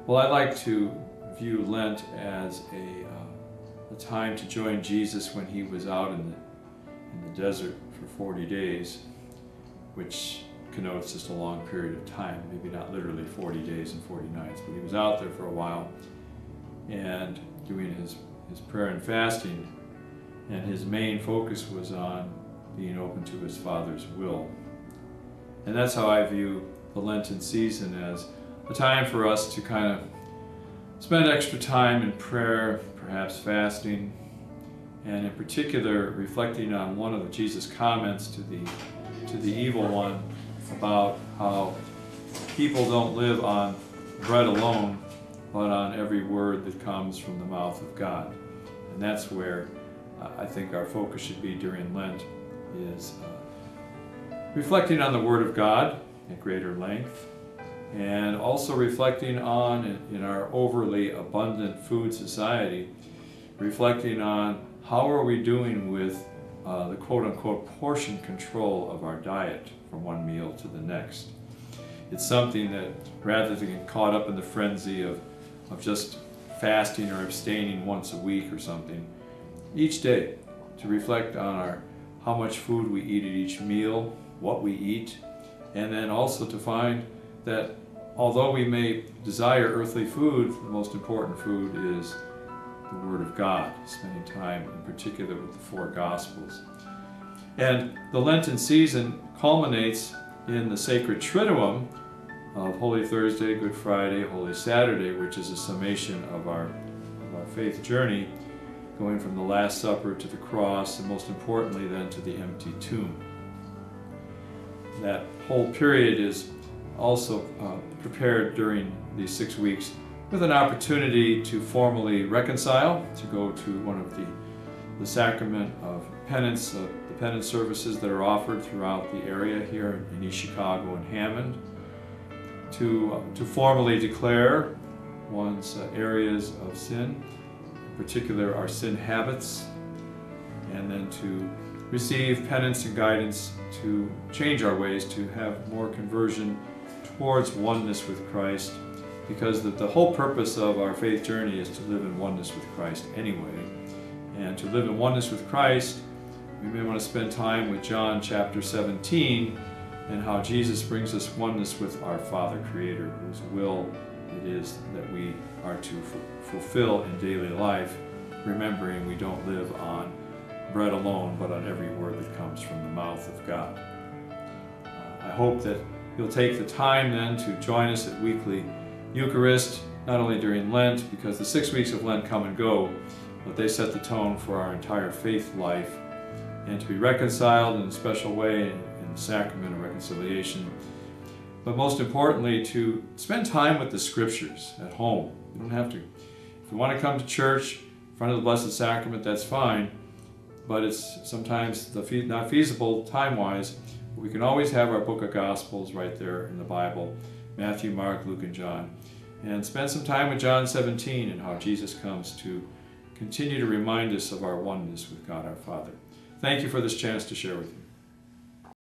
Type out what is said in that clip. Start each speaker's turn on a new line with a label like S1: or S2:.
S1: Well, I like to view Lent as a time to join Jesus when he was out in the desert for 40 days, which connotes just a long period of time, maybe not literally 40 days and 40 nights, but he was out there for a while and doing his prayer and fasting, and his main focus was on being open to his Father's will. And that's how I view the Lenten season, as a time for us to kind of spend extra time in prayer, perhaps fasting, and in particular reflecting on one of Jesus' comments to the evil one about how people don't live on bread alone, but on every word that comes from the mouth of God. And that's where I think our focus should be during Lent, is reflecting on the Word of God at greater length, and also reflecting on, in our overly abundant food society, reflecting on how are we doing with the quote-unquote portion control of our diet from one meal to the next. It's something that, rather than get caught up in the frenzy of just fasting or abstaining once a week or something, each day to reflect on how much food we eat at each meal, what we eat, and then also to find that although we may desire earthly food, the most important food is the Word of God, spending time in particular with the four Gospels. And the Lenten season culminates in the sacred Triduum of Holy Thursday, Good Friday, Holy Saturday, which is a summation of our faith journey, going from the Last Supper to the cross, and most importantly then to the empty tomb. That whole period is also prepared during these 6 weeks with an opportunity to formally reconcile, to go to one of the sacrament of penance, the penance services that are offered throughout the area here in East Chicago and Hammond, to formally declare one's areas of sin, in particular our sin habits, and then to receive penance and guidance to change our ways, to have more conversion towards oneness with Christ, because the whole purpose of our faith journey is to live in oneness with Christ anyway. And to live in oneness with Christ, we may want to spend time with John chapter 17 and how Jesus brings us oneness with our Father Creator, whose will it is that we are to fulfill in daily life, remembering we don't live on bread alone, but on every word that comes from the mouth of God. I hope that you'll take the time then to join us at weekly Eucharist, not only during Lent, because the 6 weeks of Lent come and go, but they set the tone for our entire faith life, and to be reconciled in a special way in the sacrament of reconciliation. But most importantly, to spend time with the Scriptures at home. You don't have to. If you want to come to church in front of the Blessed Sacrament, that's fine, but it's sometimes not feasible time-wise. We can always have our book of Gospels right there in the Bible, Matthew, Mark, Luke, and John, and spend some time with John 17 and how Jesus comes to continue to remind us of our oneness with God our Father. Thank you for this chance to share with you.